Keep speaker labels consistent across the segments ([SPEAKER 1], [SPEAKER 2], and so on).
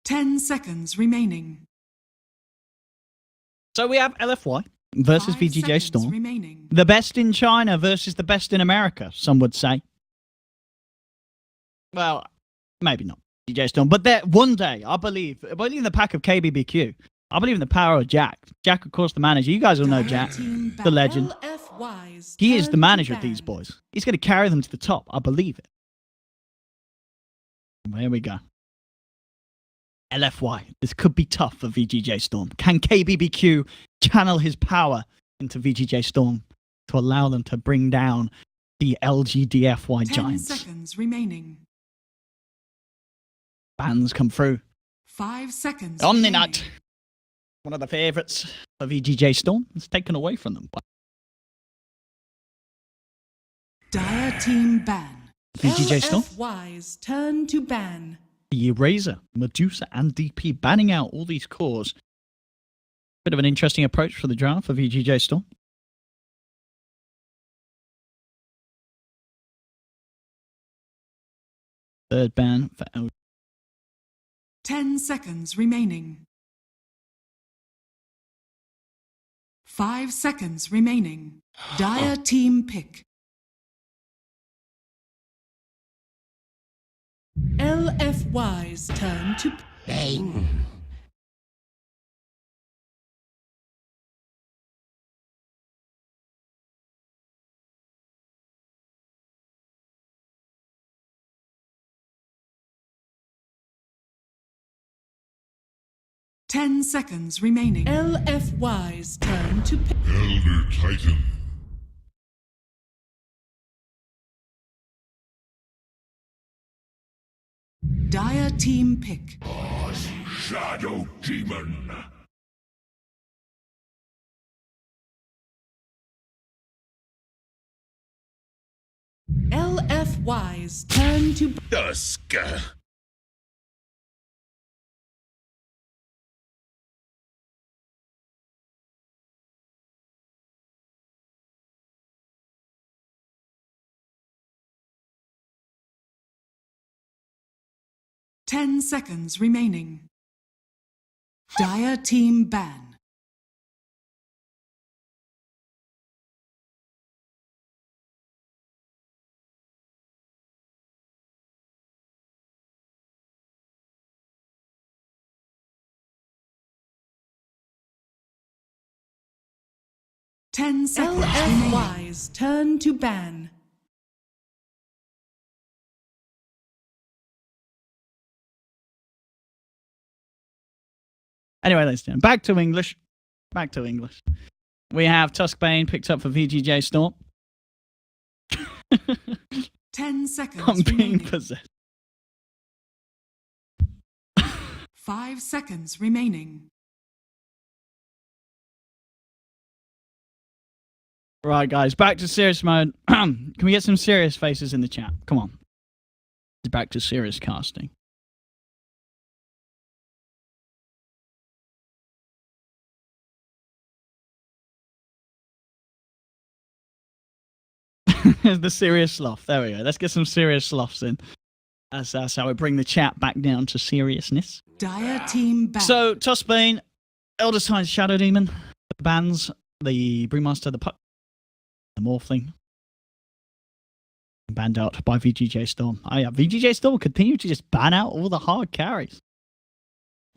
[SPEAKER 1] 10 seconds remaining.
[SPEAKER 2] So we have LFY versus
[SPEAKER 1] 5
[SPEAKER 2] VGJ
[SPEAKER 1] seconds
[SPEAKER 2] Storm.
[SPEAKER 1] remaining.
[SPEAKER 2] The best in China versus the best in America, some would say. Well, maybe not VGJ Storm, but there, one day, I believe in the pack of KBBQ. I believe in the power of Jack. Jack, of course, the manager. You guys all know Jack, the legend. He is the manager of these boys. He's going to carry them to the top. I believe it. There we go. LFY. This could be tough for VGJ Storm. Can KBBQ channel his power into VGJ Storm to allow them to bring down the LGDFY
[SPEAKER 1] 10
[SPEAKER 2] giants?
[SPEAKER 1] seconds remaining.
[SPEAKER 2] Bans come through.
[SPEAKER 1] 5 seconds
[SPEAKER 2] Omninut. One of the favourites for VGJ Storm. It's taken away from them.
[SPEAKER 1] Dire team ban.
[SPEAKER 2] VGJ Storm.
[SPEAKER 1] LFY's turn to ban.
[SPEAKER 2] The Eraser, Medusa, and DP banning out all these cores. Bit of an interesting approach for the draft for VGJ Storm. Third ban for L.
[SPEAKER 1] 10 seconds remaining. 5 seconds remaining. Dire team pick. LFY's turn to
[SPEAKER 3] Bang.
[SPEAKER 1] Ten seconds remaining. LFY's turn to pick.
[SPEAKER 4] Elder Titan.
[SPEAKER 1] Dire team pick.
[SPEAKER 4] Shadow Demon.
[SPEAKER 1] LFY's turn to
[SPEAKER 4] Dusk.
[SPEAKER 1] Ten seconds remaining. Dire team ban. Ten seconds LFY's turn to ban.
[SPEAKER 2] Anyway, ladies and gentlemen, back to English. Back to English. We have Tuskbane picked up for VGJ Storm.
[SPEAKER 1] 10 seconds
[SPEAKER 2] I'm being
[SPEAKER 1] remaining.
[SPEAKER 2] possessed.
[SPEAKER 1] 5 seconds remaining.
[SPEAKER 2] Right, guys, back to serious mode. Can we get some serious faces in the chat? Come on. It's back to serious casting. The serious sloth. There we go. Let's get some serious sloths in. That's how we bring the chat back down to seriousness.
[SPEAKER 1] Dire team ban.
[SPEAKER 2] So, Tuskbane, Elder Titan's Shadow Demon, the bans, the Brewmaster, the Puck, the Morphling, banned out by VGJ Storm. Oh yeah, VGJ Storm continue to just ban out all the hard carries.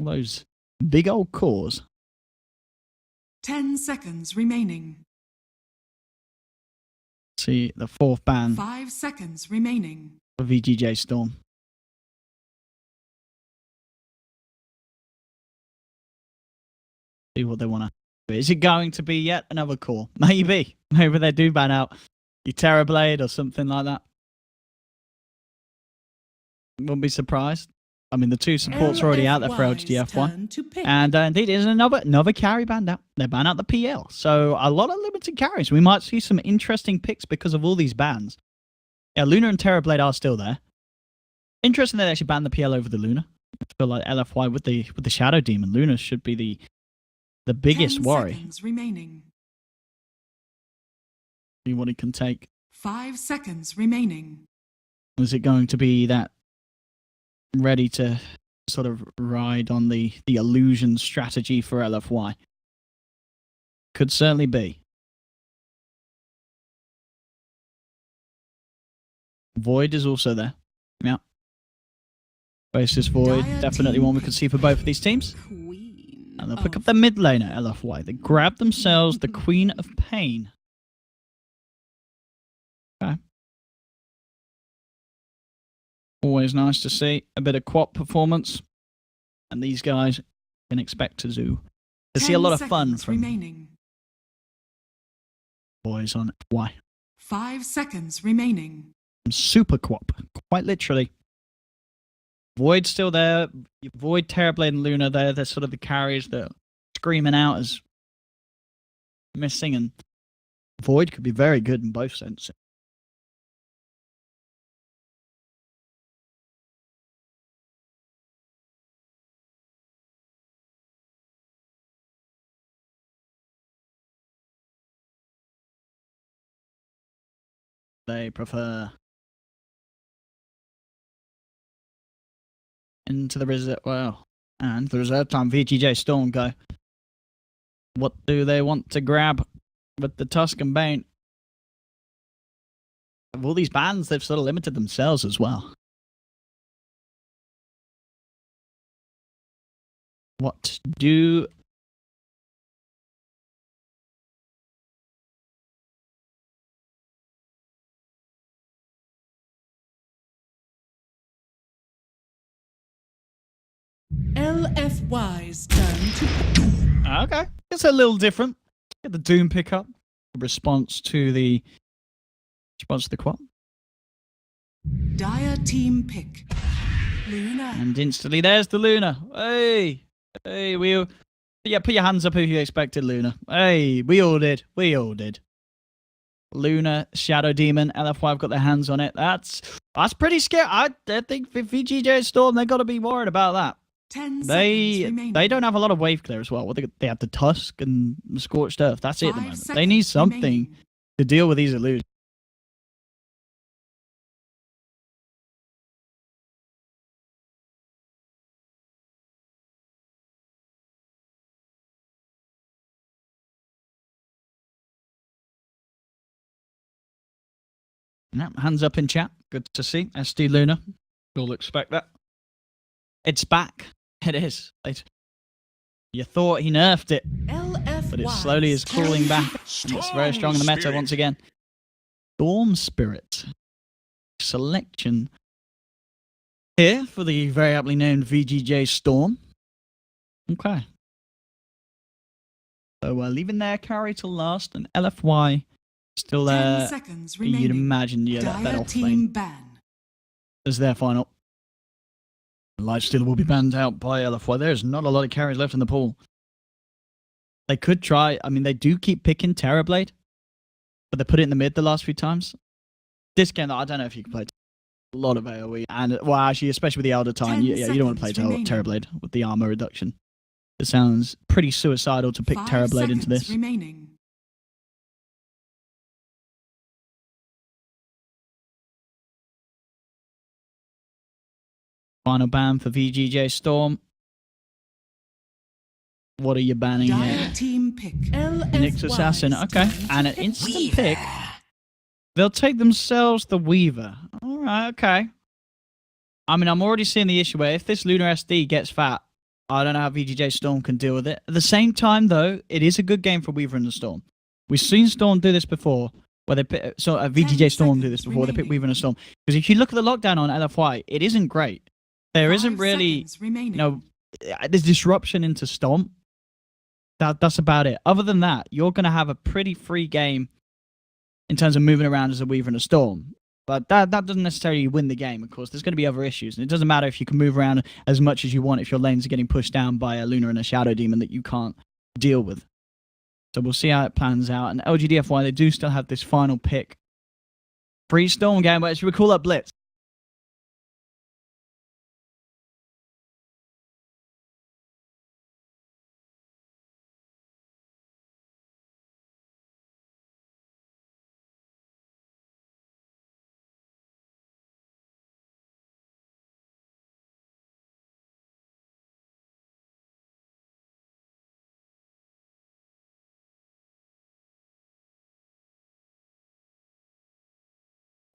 [SPEAKER 2] All those big old cores.
[SPEAKER 1] 10 seconds remaining.
[SPEAKER 2] See the fourth ban
[SPEAKER 1] 5 seconds remaining.
[SPEAKER 2] for VGJ Storm. See what they want to do. Is it going to be yet another core? Maybe. Maybe they do ban out the Terrorblade or something like that. Wouldn't be surprised. I mean, the two supports are already out there for LGDFY. And indeed, there's another carry banned out. They ban out the PL. So a lot of limited carries. We might see some interesting picks because of all these bans. Yeah, Luna and Terrorblade are still there. Interesting that they actually banned the PL over the Luna. I feel like LFY with the Shadow Demon, Luna should be the biggest
[SPEAKER 1] 10
[SPEAKER 2] worry.
[SPEAKER 1] seconds remaining.
[SPEAKER 2] See what he can take.
[SPEAKER 1] 5 seconds remaining.
[SPEAKER 2] Is it going to be that ready to sort of ride on the illusion strategy for LFY. Could certainly be. Void is also there. Yeah. Basis Void, definitely one we could see for both of these teams. And they'll pick up the mid laner, LFY. They grab themselves the Queen of Pain. Okay. Always nice to see a bit of quad performance. And these guys can expect to see a lot of fun from boys on Y.
[SPEAKER 1] 5 seconds remaining.
[SPEAKER 2] Super quap, quite literally. Void still there. Void, Terrorblade, and Luna there. They're sort of the carries that are screaming out as missing, and Void could be very good in both senses. They prefer into the reserve. Well, and the reserve time. VGJ Storm go. What do they want to grab with the Tuscan Bane? Of all these bans, they've sort of limited themselves as well. What do
[SPEAKER 1] LFY's turn to...
[SPEAKER 2] Okay, it's a little different. Get the Doom pickup. Response to the quad.
[SPEAKER 1] Dire team pick. Luna.
[SPEAKER 2] And instantly there's the Luna. Hey, yeah, put your hands up if you expected Luna. Hey, we all did. Luna, Shadow Demon, LFY have got their hands on it. That's pretty scary. I think for VGJ Storm, they got to be worried about that.
[SPEAKER 1] 10
[SPEAKER 2] They don't have a lot of wave clear as well. What they have the Tusk and the Scorched Earth. That's it at the moment. They need something to deal with these illusions. Yeah, hands up in chat. Good to see. SD Luna. You'll expect that. It's back. It is. You thought he nerfed it, but it slowly is crawling back. And it's very strong in the meta once again. Storm Spirit. Selection here for the very aptly named VGJ Storm. Okay. So leaving their carry till last, and LFY still there.
[SPEAKER 1] 10 seconds remaining.
[SPEAKER 2] You'd imagine, yeah, that off lane is their final. Lifestealer will be banned out by LFY. There's not a lot of carries left in the pool. They could try. I mean, they do keep picking Terrorblade, but they put it in the mid the last few times. This game, I don't know if you can play a lot of AoE. And, well, actually, especially with the Elder Time, you don't want to play Terrorblade with the armor reduction. It sounds pretty suicidal to pick Terrorblade into this.
[SPEAKER 1] Remaining.
[SPEAKER 2] Final ban for VGJ Storm. What are you banning here?
[SPEAKER 1] Team pick.
[SPEAKER 2] Nyx Assassin. Okay. And an instant pick. They'll take themselves the Weaver. Alright, okay. I mean, I'm already seeing the issue where if this Lunar SD gets fat, I don't know how VGJ Storm can deal with it. At the same time, though, it is a good game for Weaver and the Storm. We've seen Storm do this before. Where they pick, VGJ Storm do this before. They pick Weaver and the Storm. Because if you look at the lockdown on LFY, it isn't great. There isn't really, there's disruption into Stomp. That's about it. Other than that, you're going to have a pretty free game in terms of moving around as a Weaver and a Storm. But that doesn't necessarily win the game, of course. There's going to be other issues. And it doesn't matter if you can move around as much as you want if your lanes are getting pushed down by a Luna and a Shadow Demon that you can't deal with. So we'll see how it plans out. And LGDFY, they do still have this final pick. Free Storm game, but should we call that Blitz?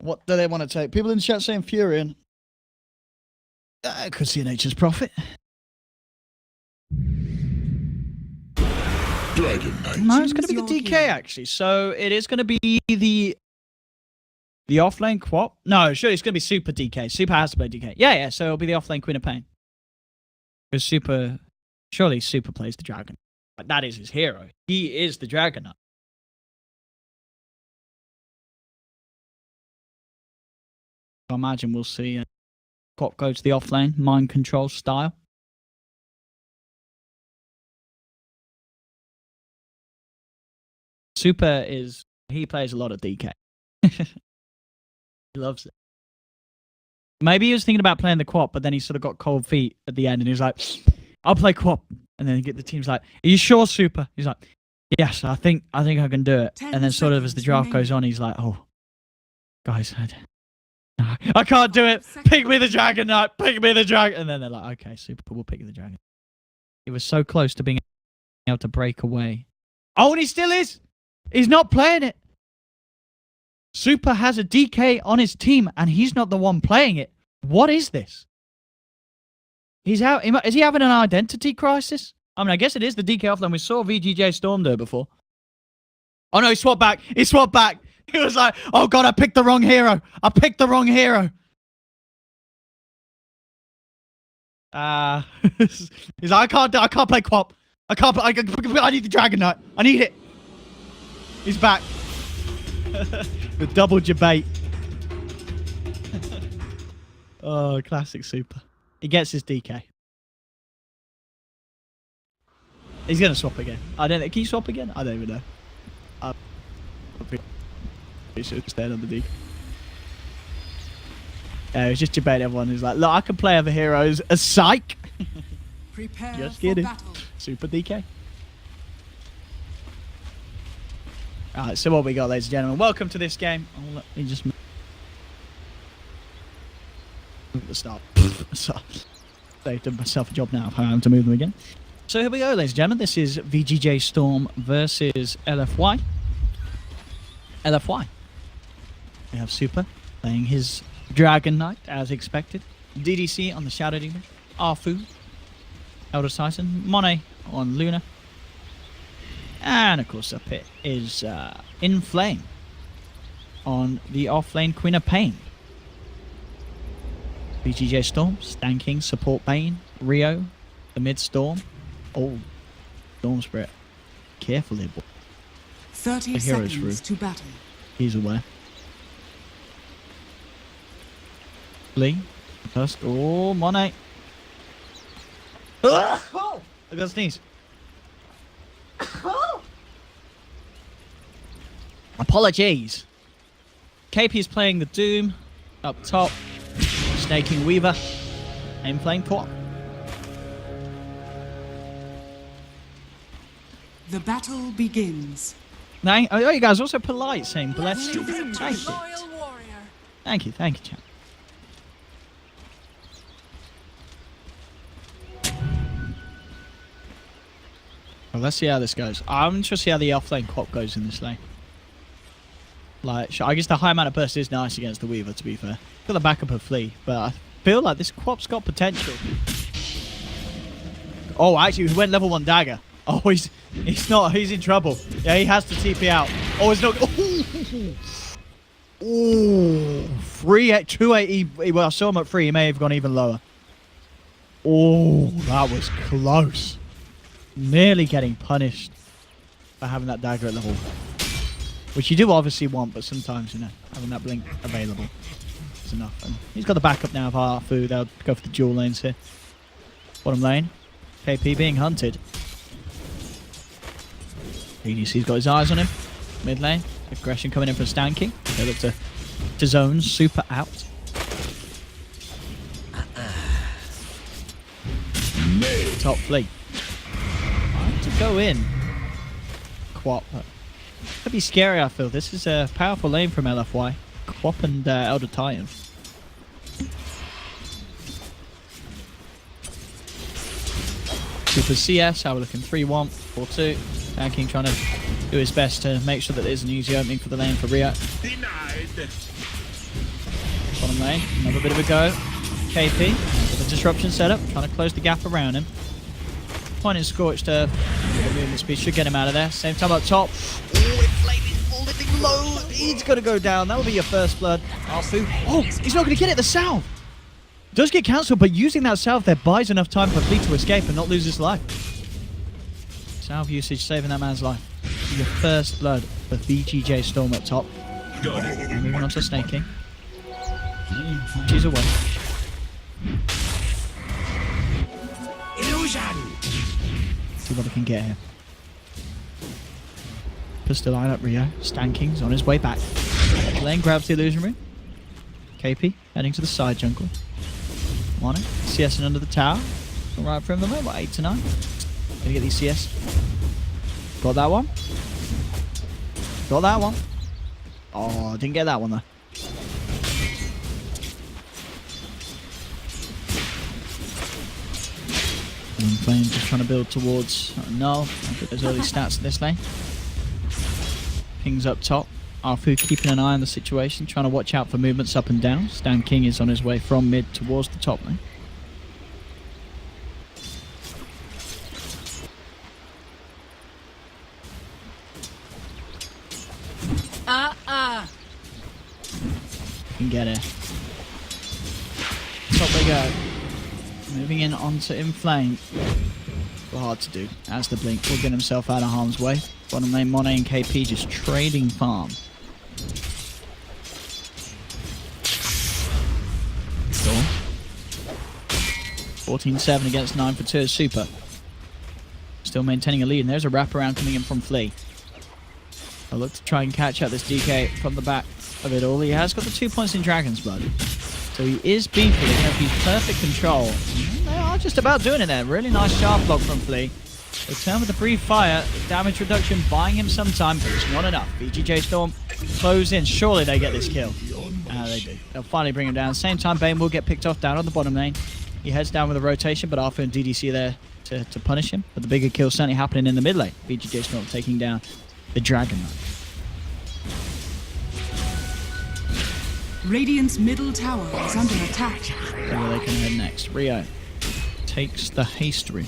[SPEAKER 2] What do they want to take? People in the chat saying Furion. Could see nature's prophet.
[SPEAKER 4] Dragon Knight.
[SPEAKER 2] No, it's going to be the DK actually. So it is going to be the offlane Quap. No, sure, it's going to be Super DK. Super has to play DK. Yeah. So it'll be the offlane Queen of Pain. Because surely Super plays the Dragon. Like, that is his hero. He is the Dragon Knight. I imagine we'll see Quap go to the offlane, mind control style. Super he plays a lot of DK. He loves it. Maybe he was thinking about playing the Quap, but then he sort of got cold feet at the end and he was like, I'll play Quap. And then the team's like, are you sure, Super? He's like, yes, I think I can do it. And then sort of as the draft goes on, he's like, oh, guys, I can't do it. Pick me the Dragon Knight. Pick me the Dragon. And then they're like, okay, Super, we'll pick the Dragon. He was so close to being able to break away. Oh, and he still is. He's not playing it. Super has a DK on his team, and he's not the one playing it. What is this? He's out. Is he having an identity crisis? I mean, I guess it is the DK offline. We saw VGJ Storm do it before. Oh no, he swapped back. He swapped back. He was like, oh god, I picked the wrong hero. I picked the wrong hero. He's like, I can't play Quap. I need the Dragon Knight. I need it. He's back. The double debate. Oh, classic Super. He gets his DK. He's going to swap again. I don't know. Can you swap again? I don't even know. I'm pretty sure he's staying on the DK. Yeah, he's just debating everyone who's like, look, I can play other heroes. A psych.
[SPEAKER 1] Prepare
[SPEAKER 2] just
[SPEAKER 1] for
[SPEAKER 2] kidding.
[SPEAKER 1] battle.
[SPEAKER 2] Super DK. Alright, so what we got, ladies and gentlemen. Welcome to this game. Oh, let me just move the start. So, saved myself a job now. I have to move them again. So here we go, ladies and gentlemen. This is VGJ Storm versus LFY. LFY. We have Super playing his Dragon Knight, as expected. DDC on the Shadow Demon. Arfu. Elder Titan. Monet on Luna. And of course up it is In Flame on the offlane Queen of Pain. VGJ Storm, Stanking, Support Bane, Rio, the mid Storm. Oh, Storm Spirit. Careful here, boy.
[SPEAKER 1] 30 seconds to battle.
[SPEAKER 2] He's aware. Lee, first. Oh, Monet. Oh, I got a sneeze. Apologies. KP is playing the Doom up top. Snaking Weaver. And playing Quap.
[SPEAKER 1] The battle begins.
[SPEAKER 2] Oh, you guys are also polite saying bless you. Thank you.
[SPEAKER 1] Loyal warrior.
[SPEAKER 2] Thank you, chat. Well, let's see how this goes. I'm interested to see how the offlane Quap goes in this lane. Like, I guess the high amount of burst is nice against the Weaver, to be fair. Got the backup of Flea, but I feel like this Quap's got potential. Oh, actually, he went level 1 dagger. Oh, he's in trouble. Yeah, he has to TP out. Oh, it's not. Oh, 280. Well, I saw him at 3. He may have gone even lower. Oh, that was close. Nearly getting punished for having that dagger at level 1. Which you do obviously want, but sometimes, you know, having that blink available is enough. And he's got the backup now of Arfu. They'll go for the dual lanes here. Bottom lane. KP being hunted. EDC's got his eyes on him. Mid lane. Aggression coming in for Stanking. They look to zones. Super out. Top fleet. To go in. Quap. Could be scary, I feel. This is a powerful lane from LFY. Quap and Elder Titan. Super CS, how we're looking 3-1, 4-2. Tanking trying to do his best to make sure that there's an easy opening for the lane for Rio.
[SPEAKER 4] Denied.
[SPEAKER 2] Bottom lane, another bit of a go. KP, with the disruption setup, trying to close the gap around him. Point in Scorched Earth. The movement speed should get him out of there. Same time up top. Oh, Inflame is living low. He's got to go down. That will be your first blood. Arfu. Oh, he's not going to get it. The salve does get cancelled, but using that salve there buys enough time for Fleet to escape and not lose his life. Salve usage saving that man's life. Your first blood for VGJ Storm up top. And moving on to Snake King. She's away. See what I can get here. Pistol line up Rio. Stan King's on his way back. Lane grabs the illusion ring. KP heading to the side jungle. Mono CSing under the tower. Alright for him the moment. 8 to 9. Gonna get these CS. Got that one. Got that one. Oh, didn't get that one though. Flame just trying to build towards no. There's early stats in this lane. Pings up top. Arfu keeping an eye on the situation, trying to watch out for movements up and down. Stan King is on his way from mid towards the top lane. Can get it. Top they go. Moving in onto Inflame. Well, hard to do. As the Blink will get himself out of harm's way. Bottom lane, Mono and KP just trading farm. Storm. 14-7 against 9 for 2 is super. Still maintaining a lead, and there's a wraparound coming in from Flea. I'll look to try and catch out this DK from the back of it all. He has got the 2 points in Dragon's Blood. So he is beefing, he's perfect control. They are just about doing it there. Really nice sharp block from Flea. Return with the brief fire, damage reduction buying him some time, but it's not enough. VGJ Storm close in. Surely they get this kill. They do. They'll finally bring him down. Same time, Bane will get picked off down on the bottom lane. He heads down with a rotation, but Arthur and DDC there to punish him. But the bigger kill certainly happening in the mid lane. VGJ Storm taking down the Dragon.
[SPEAKER 1] Radiant's middle tower is under attack.
[SPEAKER 2] Where they can head next. Rio takes the Hastery.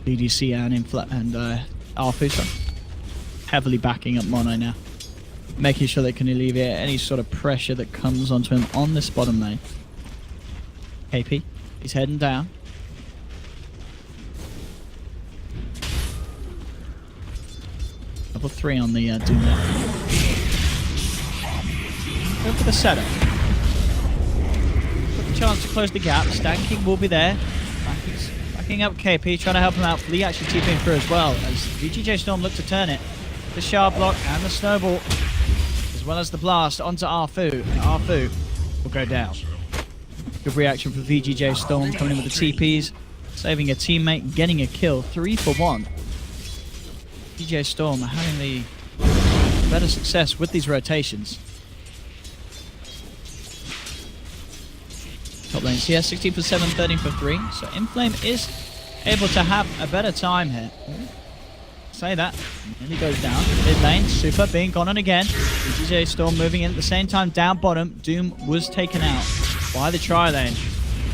[SPEAKER 2] DDC and Arthur heavily backing up Mono now. Making sure they can alleviate any sort of pressure that comes onto him on this bottom lane. KP, he's heading down. Level 3 on the Doom there. Go for the setup. Got the chance to close the gap. Stan King will be there. Backing up KP, trying to help him out. Lee actually TPing through as well, as VGJ Storm look to turn it. The sharp block and the snowball, as well as the blast onto Arfu. And Arfu will go down. Good reaction from VGJ Storm, coming in with the TPs, saving a teammate, getting a kill. 3 for 1. VGJ Storm are having the better success with these rotations. Top lane CS, 16 for 7, 13 for 3. So Inflame is able to have a better time here. Say that. And he goes down. Mid lane, super being gone on again. VGJ Storm moving in at the same time down bottom. Doom was taken out by the tri-lane.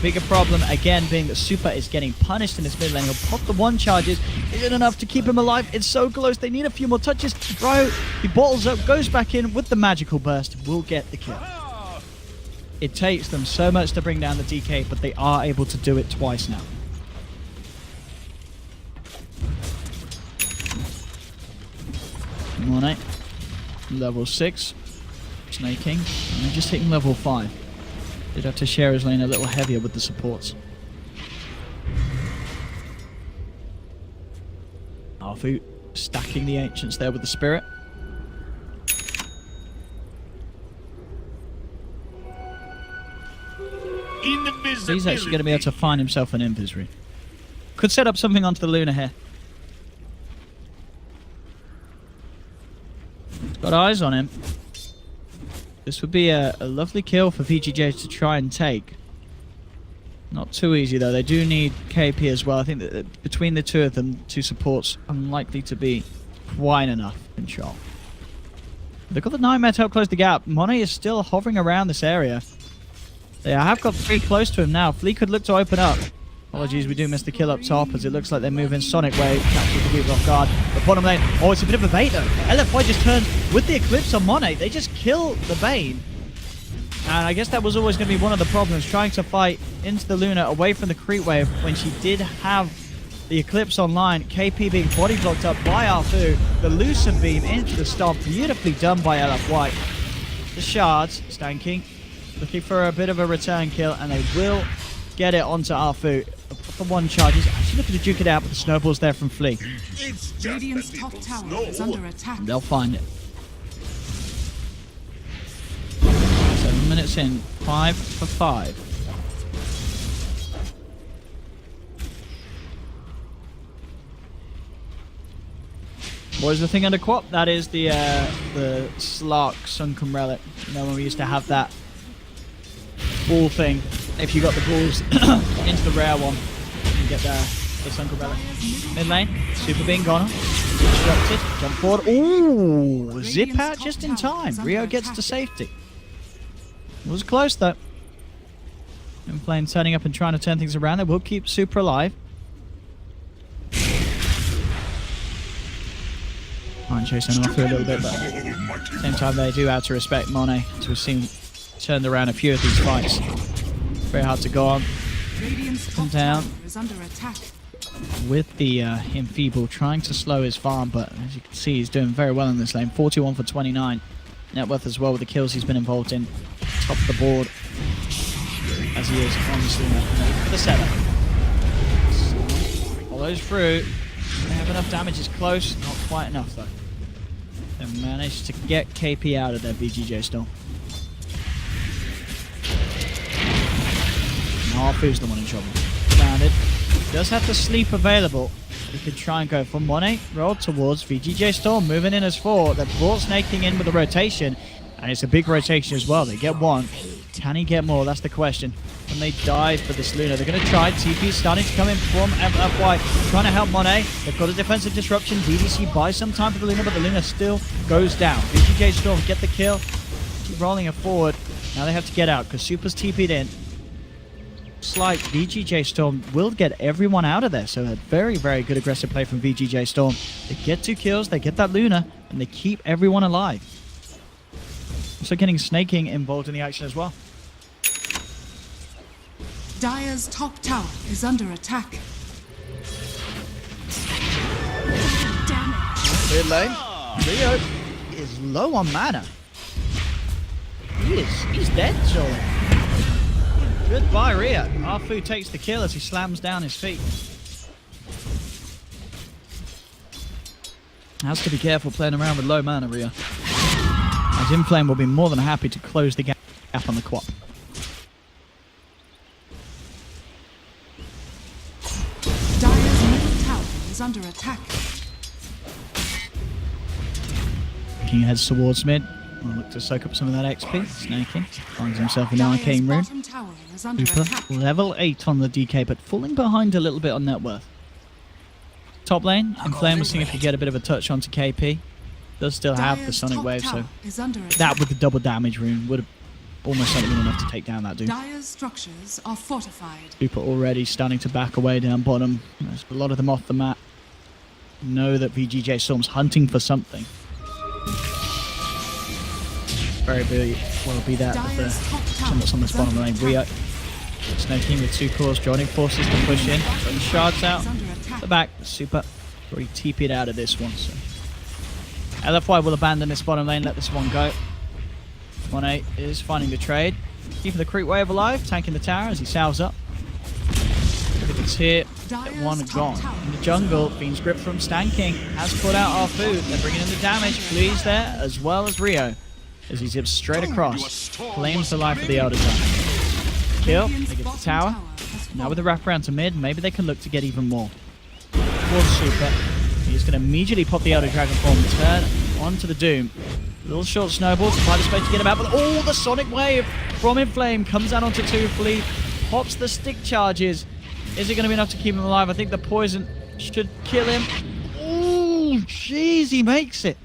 [SPEAKER 2] Bigger problem again being that Super is getting punished in this mid lane. He'll pop the 1 charges. Isn't enough to keep him alive. It's so close. They need a few more touches. Ryo, he bottles up, goes back in with the magical burst. Will get the kill. It takes them so much to bring down the DK, but they are able to do it twice now. Mono, level 6. Snake King, and they're just hitting level 5. They'd have to share his lane a little heavier with the supports. Arfu stacking the Ancients there with the Spirit. He's actually going to be able to find himself an invis. Could set up something onto the Luna here. Got eyes on him. This would be a lovely kill for VGJ to try and take. Not too easy though. They do need KP as well. I think that between the two of them, 2 supports, unlikely to be quite enough control. They've got the Nightmare to help close the gap. Monet is still hovering around this area. They have got Flea close to him now. Flea could look to open up. Apologies, we do miss the kill up top as it looks like they're moving Sonic Wave. Captures the people off guard. The bottom lane. Oh, it's a bit of a bait though. LFY just turns with the Eclipse on Monet. They just kill the Bane. And I guess that was always going to be one of the problems, trying to fight into the Luna away from the creep wave when she did have the Eclipse online. KP being body blocked up by Arfu. The Lucent Beam into the stop. Beautifully done by LFY. The shards, Stanking, looking for a bit of a return kill, and they will get it onto Arfu. The one charge is actually looking to duke it out, but the snowball's there from Flea.
[SPEAKER 1] Radiant's top tower is under attack.
[SPEAKER 2] They'll find it. 7 minutes in, 5 for 5. What is the thing under Quap? That is the Slark Sunken Relic. You know when we used to have that ball thing. If you got the balls into the rare one, you get the Sunken Relic. Mid lane, Super being gone. Disrupted, jump forward. Ooh, zip out just in time. Rio gets to safety. It was close though. Inflame turning up and trying to turn things around. They will keep Super alive. Trying to chase him off a little bit, but at the same time they do have to respect Monet, as we've seen turned around a few of these fights. Very hard to go on. Come down with the Enfeeble, trying to slow his farm, but as you can see he's doing very well in this lane. 41 for 29. Net worth as well with the kills he's been involved in. Top of the board as he is on the Luna. For the setup. Follows through. They have enough damage, it's close, not quite enough though. They managed to get KP out of their VGJ Storm. Arfu's the one in trouble. Grounded. Does have the sleep available. He could try and go for Monet. Roll towards VGJ Storm, moving in as 4. They've brought Snaking in with a rotation, and it's a big rotation as well. They get 1. Can he get more? That's the question. When they dive for this Luna, they're going to try. TP's starting to come in from LFY, trying to help Monet. They've got a defensive disruption. DDC buys some time for the Luna, but the Luna still goes down. VGJ Storm get the kill. Keep rolling it forward. Now they have to get out because Super's TP'd in. Slight VGJ Storm will get everyone out of there. So a very, very good aggressive play from VGJ Storm. They get 2 kills, they get that Luna, and they keep everyone alive. Also getting Snaking involved in the action as well.
[SPEAKER 1] Dire's top tower is under attack.
[SPEAKER 2] Mid lane. Rio is low on mana. He's dead, surely. Goodbye, Rio. Arfu takes the kill as he slams down his feet. Has to be careful playing around with low mana, Rio. As Inflame will be more than happy to close the gap on the Quap.
[SPEAKER 1] Dire's middle tower is under attack.
[SPEAKER 2] King heads towards mid. We'll look to soak up some of that XP. Snaking finds himself an arcane rune. Super level 8 on the DK, but falling behind a little bit on net worth. Top lane, Inflame will see if we get a bit of a touch onto KP. Does still have the Sonic Wave, so that with the double damage rune would have almost certainly been enough to take down that dude.
[SPEAKER 1] Dire's structures are fortified.
[SPEAKER 2] Super already starting to back away down bottom. There's a lot of them off the map. Know that VGJ Storm's hunting for something. Very well be that with the somewhat's on this bottom lane. Rio Snaking with 2 cores, joining forces to push in. Putting shards out. The back, Super already TP'd out of this one. So LFY will abandon this bottom lane, let this one go. 1-8 is finding the trade. Keeping the creep wave alive, tanking the tower as he salves up. If it's here, that one gone. In the jungle, Fiend's Grip from Stanking has put out our food. They're bringing in the damage. Flea's there, as well as Rio. As he zips straight across, claims the life of the Elder Dragon. Kill, they get the tower. Now with the wraparound to mid, maybe they can look to get even more. Towards Super, he's going to immediately pop the Elder Dragon form, turn onto the Doom. Little short snowball to find a space to get him out, but the Sonic Wave from Inflame comes out onto 2 Flea, pops the stick charges. Is it going to be enough to keep him alive? I think the poison should kill him. Oh, jeez, he makes it.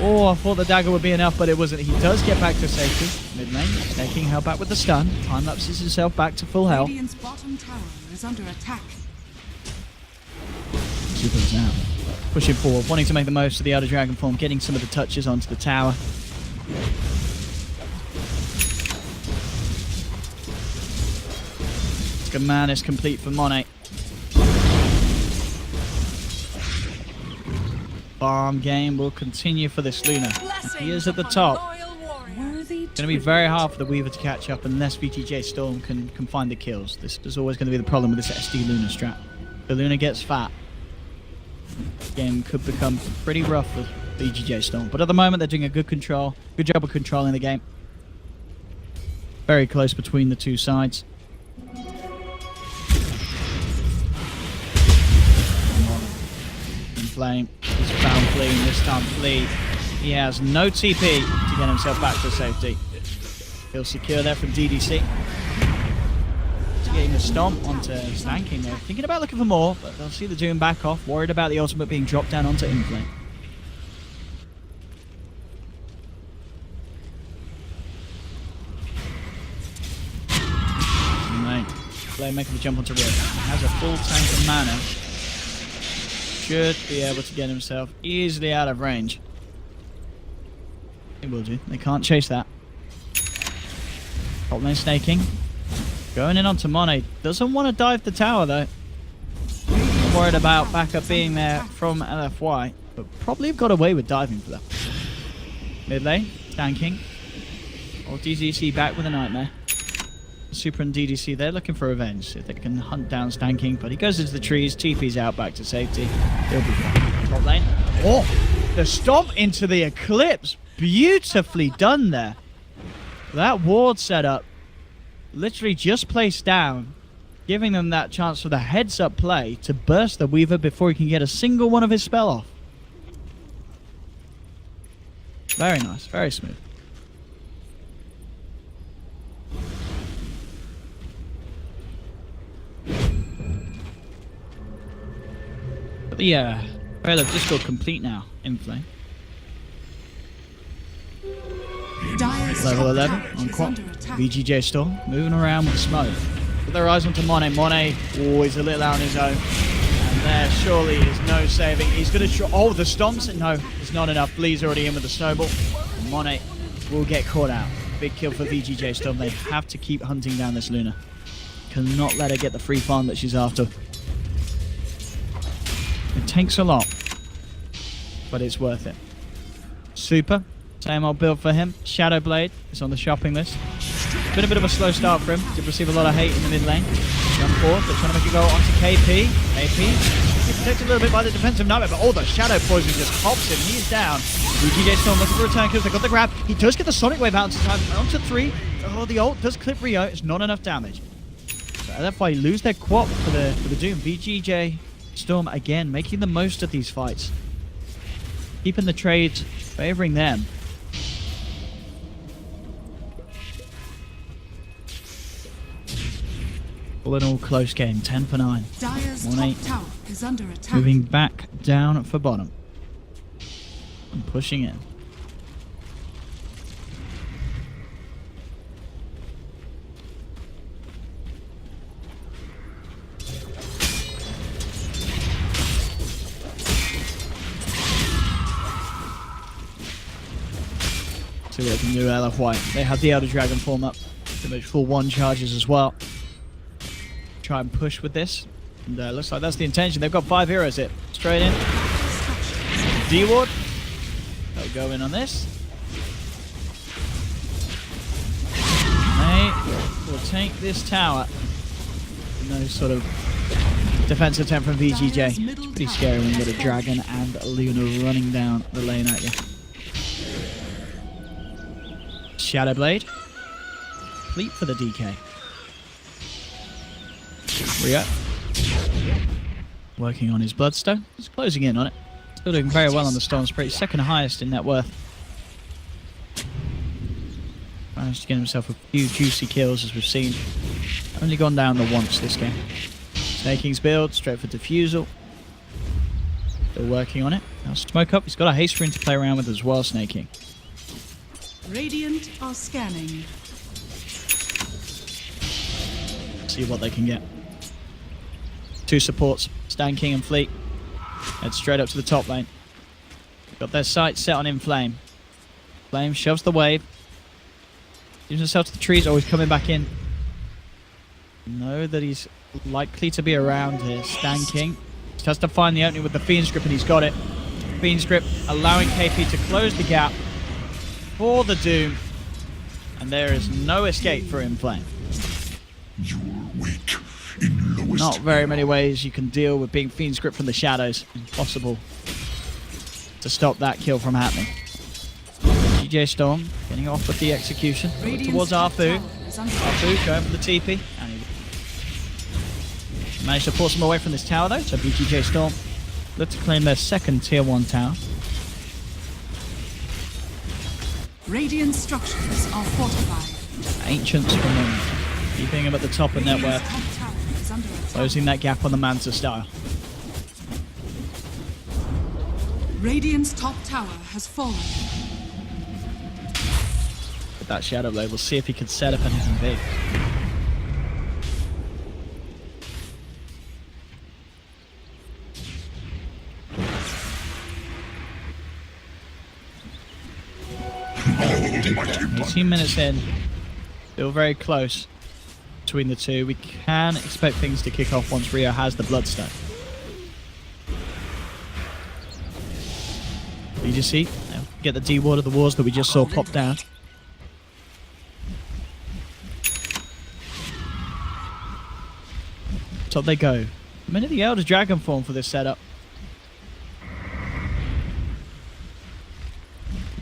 [SPEAKER 2] Oh, I thought the dagger would be enough, but it wasn't. He does get back to safety. Mid lane, taking help back with the stun. Time lapses himself back to full health.
[SPEAKER 1] Radiant's bottom tower is under attack.
[SPEAKER 2] Super's now pushing forward, wanting to make the most of the Elder Dragon form, getting some of the touches onto the tower. Command is complete for Monet. Farm game will continue for this Luna. He is at the top. It's going to be very hard for the Weaver to catch up unless VGJ Storm can find the kills. This is always going to be the problem with this SD Luna strat. The Luna gets fat. The game could become pretty rough with VGJ Storm. But at the moment, they're doing a good job of controlling the game. Very close between the two sides. Flame. He's found Flea this time. Flea. He has no TP to get himself back to safety. He'll secure there from DDC. He's getting the stomp onto Stanking there. Thinking about looking for more, but they'll see the Doom back off. Worried about the ultimate being dropped down onto Inflame. Flame making the jump onto Red. He has a full tank of mana. Should be able to get himself easily out of range. He will do. They can't chase that. Top lane snaking. Going in onto Monet. Doesn't want to dive the tower though. I'm worried about backup being there from LFY. But probably have got away with diving for that. Mid lane. Tanking. Or DDC back with a nightmare. Super and DDC, they're looking for revenge. If they can hunt down Stanking, but he goes into the trees, TP's out back to safety. He'll be fine. Top lane. Oh, the stomp into the Eclipse. Beautifully done there. That ward setup, literally just placed down, giving them that chance for the heads-up play to burst the Weaver before he can get a single one of his spell off. Very nice, very smooth. The Veil of Discord complete now, Inflame. Level 11 on Quap. VGJ Storm moving around with smoke. Put their eyes onto Monet. Monet always a little out on his own. And there surely is no saving. He's going to oh, the stomps. No, it's not enough. Blee's already in with the snowball. And Monet will get caught out. Big kill for VGJ Storm. They have to keep hunting down this Luna. Cannot let her get the free farm that she's after. It takes a lot, but it's worth it. Super, same old build for him. Shadow Blade is on the shopping list. Been a bit of a slow start for him. Did receive a lot of hate in the mid lane. Jump forward, they're trying to make it go onto KP. KP protected a little bit by the defensive nightmare, but the Shadow Poison just hops him. He's down. VGJ Storm looking for return kills. They got the grab. He does get the Sonic Wave out into time. Onto 3. Oh, the ult does clip Rio. It's not enough damage. So LFY lose their quap for the Doom. VGJ Storm again making the most of these fights, keeping the trades favoring them. All in all, close game. 10 for 9. 1-8.
[SPEAKER 1] Is under attack.
[SPEAKER 2] Moving back down for bottom and pushing in. See what they can do, LFY. They have the Elder Dragon form up. Pretty much full 1 charges as well. Try and push with this. And looks like that's the intention. They've got 5 heroes hit. Straight in. D-Ward. They'll go in on this. They will take this tower. No sort of defensive attempt from VGJ. It's pretty scary when you got a Dragon and a Luna running down the lane at you. Shadow Blade. Complete for the DK. Rio. Working on his Bloodstone. He's closing in on it. Still doing very well on the Storm Spree. Second highest in net worth. Managed to get himself a few juicy kills as we've seen. Only gone down the once this game. Snaking's build. Straight for Diffusal. Still working on it. Now smoke up. He's got a haste rune to play around with as well, Snake King.
[SPEAKER 1] Radiant are scanning.
[SPEAKER 2] See what they can get. 2 supports, Stan King and Fleet. Head straight up to the top lane. Got their sights set on Inflame. Flame shoves the wave. Gives himself to the trees. Always coming back in. Know that he's likely to be around here. Stan King just has to find the opening with the Fiend's Grip, and he's got it. Fiend's Grip allowing KP to close the gap for the Doom. And there is no escape for Inflame.
[SPEAKER 4] You are weak in lowest.
[SPEAKER 2] Not very many ways you can deal with being Fiend's Grip from the shadows. Impossible to stop that kill from happening. VGJ Storm getting off with the execution. Towards Arfu. Arfu going for the TP. And he managed to force him away from this tower though. So VGJ Storm look to claim their second tier 1 tower.
[SPEAKER 1] Radiant structures are fortified.
[SPEAKER 2] Ancients from them. Keeping him at the top of net worth. Closing that gap on the Manta style.
[SPEAKER 1] Radiant's top tower has fallen.
[SPEAKER 2] With that Shadow Blade, we'll see if he can set up anything big.
[SPEAKER 4] Almighty
[SPEAKER 2] 18 minutes in. Still very close between the two. We can expect things to kick off once Rio has the Bloodstone. VGC, get the D-ward of the wars that we just saw pop down. Top they go. A minute the Elder Dragon form for this setup.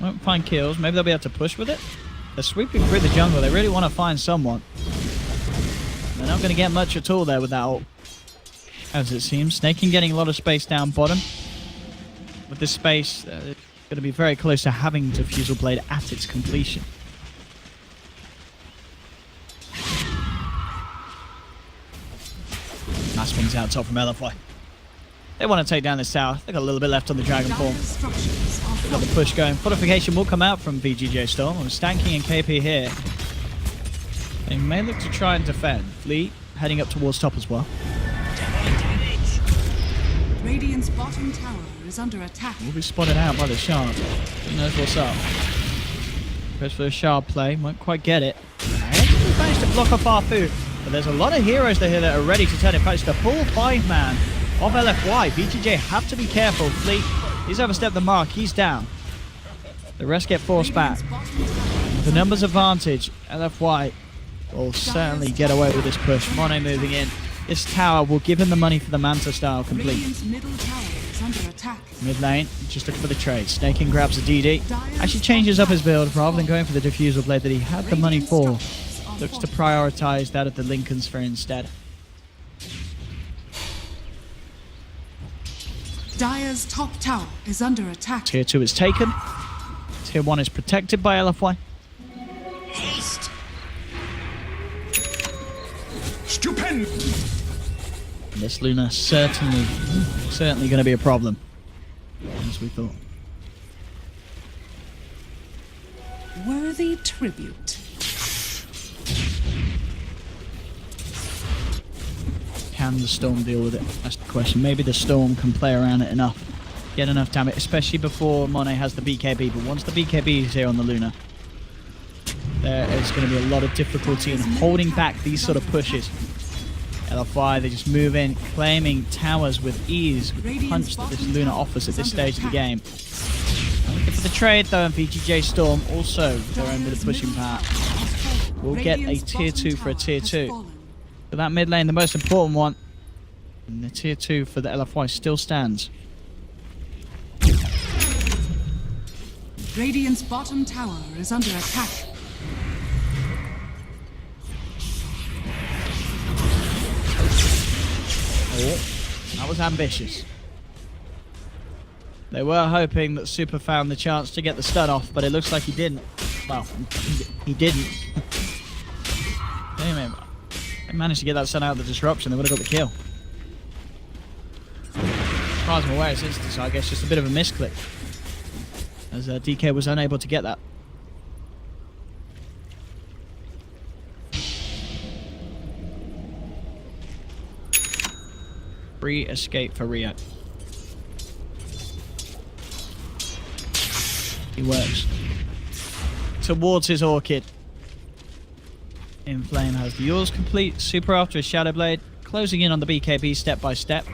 [SPEAKER 2] Won't find kills. Maybe they'll be able to push with it. They're sweeping through the jungle. They really want to find someone. They're not going to get much at all there with that ult, as it seems. Snake King getting a lot of space down bottom. With this space, going to be very close to having Diffusal Blade at its completion. Nice one's out top from LFY. They want to take down this tower. They've got a little bit left on the Dragon Form. They've got the push going. Fortification will come out from VGJ Storm. I'm Stan King and KP here. They may look to try and defend. Fleet heading up towards top as well.
[SPEAKER 1] Radiant's bottom tower is under attack.
[SPEAKER 2] Will be spotted out by the Shard. Who knows what's up? Goes for a Shard play. Won't quite get it. Actually managed to block off Arfu. But there's a lot of heroes here that are ready to turn. In fact, it's the full 5-man of LFY. VGJ have to be careful. Fleet, he's overstepped the mark. He's down. The rest get forced back. With the numbers advantage, LFY will certainly get away with this push. Mono moving in. This tower will give him the money for the Manta style complete. Mid lane, just looking for the trade. Snake King grabs the DD. Actually changes up his build rather than going for the Diffusal Blade that he had the money for. Looks to prioritize that of the Lincoln Sphere instead.
[SPEAKER 1] Dire's top tower is under attack.
[SPEAKER 2] Tier 2 is taken. Tier 1 is protected by LFY.
[SPEAKER 1] Haste.
[SPEAKER 4] Stupendous.
[SPEAKER 2] This Luna certainly going to be a problem, as we thought.
[SPEAKER 1] Worthy tribute.
[SPEAKER 2] Can the Storm deal with it? That's the question. Maybe the Storm can play around it enough. Get enough damage, especially before Monet has the BKB. But once the BKB is here on the Luna, there is going to be a lot of difficulty in holding back these sort of pushes. LFY, they just move in, claiming towers with ease with the punch that this Luna offers at this stage of the game. Looking for the trade though, and VGJ Storm also with their own bit of pushing power. We'll get a tier 2 for a tier 2. So that mid lane, the most important one, and the tier 2 for the LFY still stands.
[SPEAKER 1] Radiant's bottom tower is under attack.
[SPEAKER 2] Oh, that was ambitious. They were hoping that Super found the chance to get the stun off, but it looks like he didn't. Well, he didn't. Anyway, they managed to get that stun out of the disruption. They would have got the kill. far as I'm aware, it's instant, so I guess just a bit of a misclick. As DK was unable to get that. Free escape for Rio. He works towards his Orchid. Inflame has the yours complete. Super after his Shadow Blade. Closing in on the BKB step by step.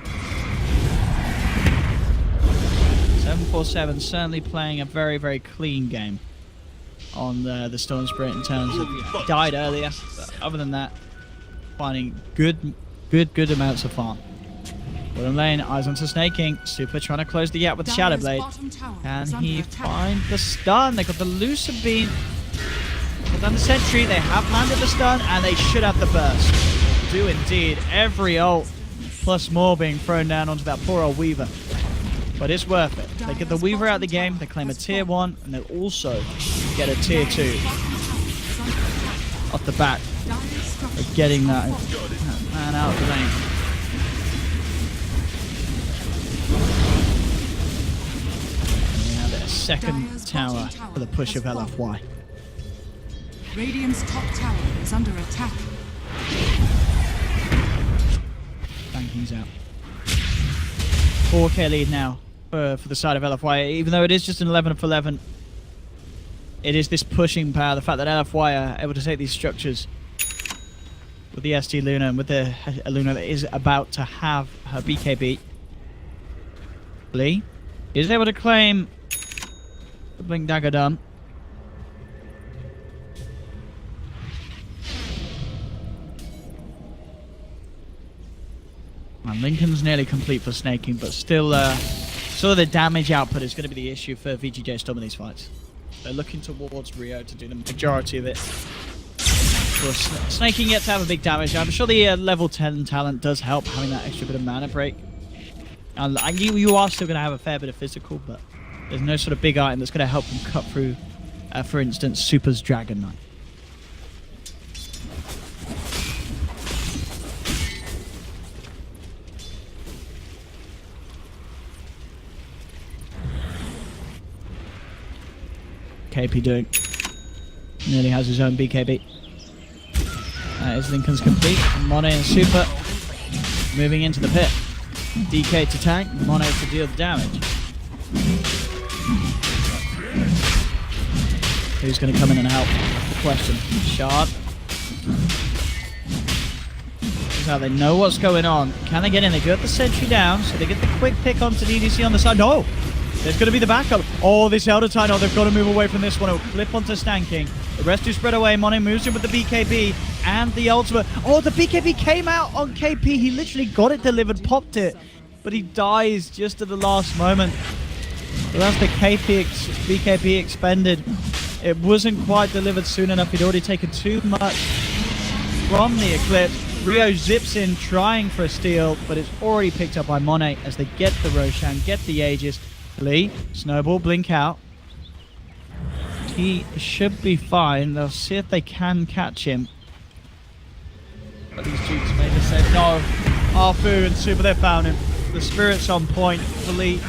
[SPEAKER 2] 747 certainly playing a very, very clean game on the Storm Spirit in terms of died earlier. But other than that, finding good amounts of farm. Bottom lane, eyes onto Snaking. Super trying to close the gap with the Shadow Blade. Can he find the stun? They got the Lucid Beam. Got down the Sentry. They have landed the stun, and they should have the burst. Do indeed. Every ult plus more being thrown down onto that poor old Weaver. But it's worth it. They get the Weaver out of the game. They claim a tier 1, and they'll also get a tier 2 off the back of getting that man out of the lane. Second tower for the push of LFY.
[SPEAKER 1] Radiant's top tower is under attack.
[SPEAKER 2] Banking's out. 4k lead now for the side of LFY. Even though it is just an 11 for 11, it is this pushing power. The fact that LFY are able to take these structures with the ST Luna and with the Luna that is about to have her BKB. Lee is able to claim the Blink Dagger done. And Lincoln's nearly complete for snaking, but still sort of the damage output is going to be the issue for VGJ Storm in these fights. They're looking towards Rio to do the majority of it. Of course, snaking yet to have a big damage. I'm sure the level 10 talent does help, having that extra bit of mana break. And you are still going to have a fair bit of physical, but there's no sort of big item that's going to help them cut through, for instance, Super's Dragon Knight. KP doing. Nearly has his own BKB. That is Lincoln's complete. Monet and Super moving into the pit. DK to tank, Monet to deal the damage. Who's going to come in and help? The question. Shard. This is how they know what's going on. Can they get in? They got the sentry down, so they get the quick pick onto DDC on the side. No! There's going to be the backup. Oh, this Elder Tide. Oh, they've got to move away from this one. It'll flip onto Stanking. The rest do spread away. Monet moves in with the BKB and the ultimate. Oh, the BKB came out on KP. He literally got it delivered, popped it, but he dies just at the last moment. So that's the BKB expended. It wasn't quite delivered soon enough. He'd already taken too much from the Eclipse. Rio zips in trying for a steal, but it's already picked up by Monet as they get the Roshan, get the Aegis. Lee, Snowball, blink out. He should be fine. They'll see if they can catch him. But these Dukes made the save. No. Arfu and Super, they found him. The Spirit's on point. Lee,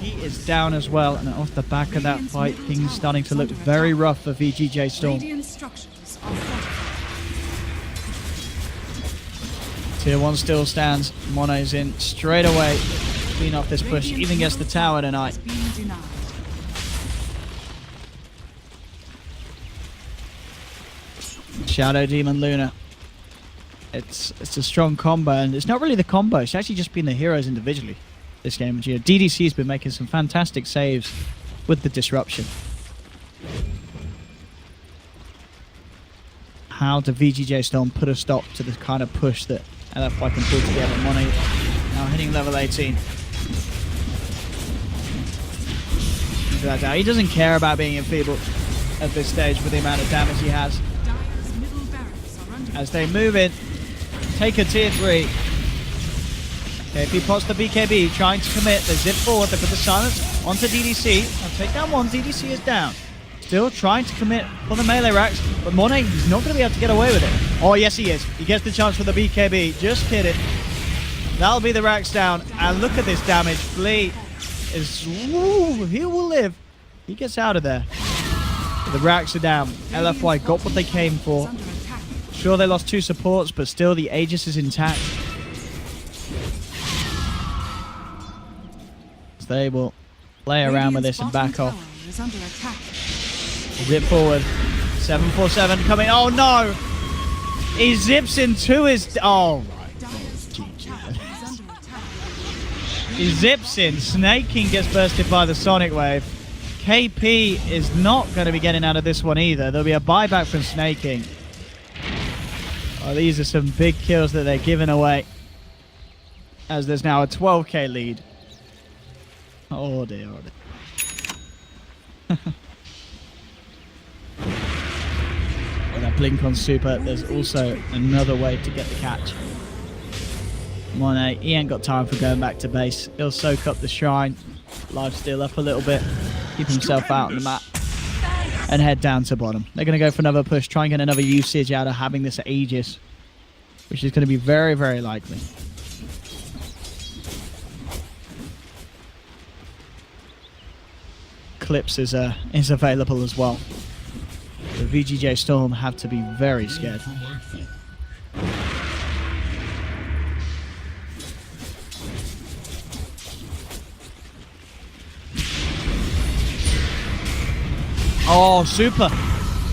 [SPEAKER 2] he is down as well. And off the back of that fight, things starting to look very rough for VGJ Storm. Tier 1 still stands. Monet's in straight away. Clean off this push, even gets the tower tonight. Shadow Demon Luna. It's a strong combo, and it's not really the combo. It's actually just been the heroes individually this game. You know, DDC's been making some fantastic saves with the disruption. How do VGJ Storm put a stop to the kind of push that LFY can pull together? Monet now hitting level 18. He doesn't care about being enfeebled at this stage with the amount of damage he has. As they move in, take a tier 3. KP pots the BKB, trying to commit. They zip forward, they put the silence onto DDC. I'll take down one, DDC is down. Still trying to commit for the melee racks, but Monet, he's not going to be able to get away with it. Oh, yes he is. He gets the chance for the BKB. Just kidding. That'll be the racks down. And look at this damage. Flea is... Ooh, he will live. He gets out of there. The racks are down. LFY got what they came for. Sure, they lost 2 supports, but still the Aegis is intact. So they will play around with this and back off. Zip forward. 747 coming. Oh no! He zips into his... Oh, right. He zips in. Snake King gets bursted by the Sonic Wave. KP is not going to be getting out of this one either. There'll be a buyback from Snake King. Oh, these are some big kills that they're giving away. As there's now a 12k lead. Oh dear, oh dear. With that blink on super, there's also another way to get the catch. Monet, he ain't got time for going back to base. He'll soak up the shrine, lifesteal up a little bit, keep himself out on the map, and head down to bottom. They're going to go for another push, try and get another usage out of having this Aegis, which is going to be very, very likely. Clips is available as well. The VGJ Storm have to be very scared. Oh, super.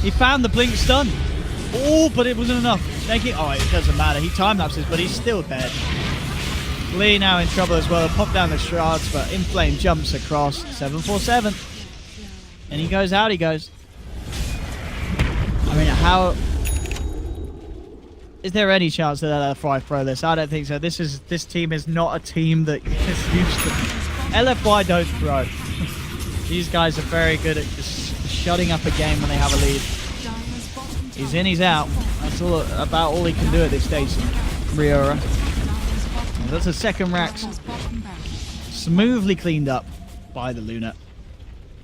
[SPEAKER 2] He found the blink stun. Oh, but it wasn't enough. Oh, it doesn't matter. He time-lapses, but he's still dead. Lee now in trouble as well. Pop down the shards, but Inflame jumps across. 747. And he goes out, he goes. I mean, how... Is there any chance that LFY throw this? I don't think so. This team is not a team that is used to... LFY don't throw. These guys are very good at just shutting up a game when they have a lead. He's in, he's out. That's about all he can do at this stage. Riora. That's a second Rax. Smoothly cleaned up by the Luna.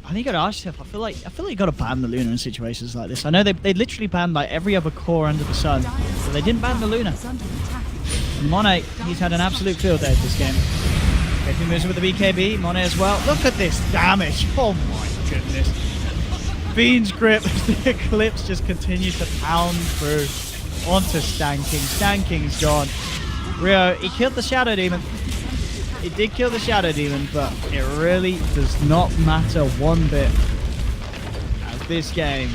[SPEAKER 2] I think you gotta ask yourself, I feel like you gotta ban the Luna in situations like this. I know they literally banned like every other core under the sun, but they didn't ban the Luna. Monet, he's had an absolute field day this game. If he moves with the BKB, Monet as well. Look at this damage. Oh my goodness. Fiend's grip. The Eclipse just continues to pound through onto Stanking. Stanking's gone. Rio, he killed the Shadow Demon. He did kill the Shadow Demon, but it really does not matter one bit. As this game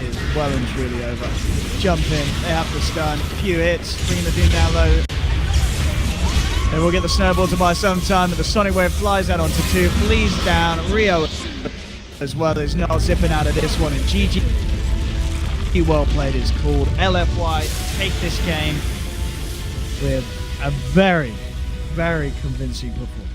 [SPEAKER 2] is well and truly over. Jump in, they have to stun. Few hits, bringing the Doom down low. They will get the snowball to buy some time, but the Sonic Wave flies out onto 2. Flees down. Rio as well is not zipping out of this one. And GG. Well played is called. LFY take this game with a very, very convincing performance.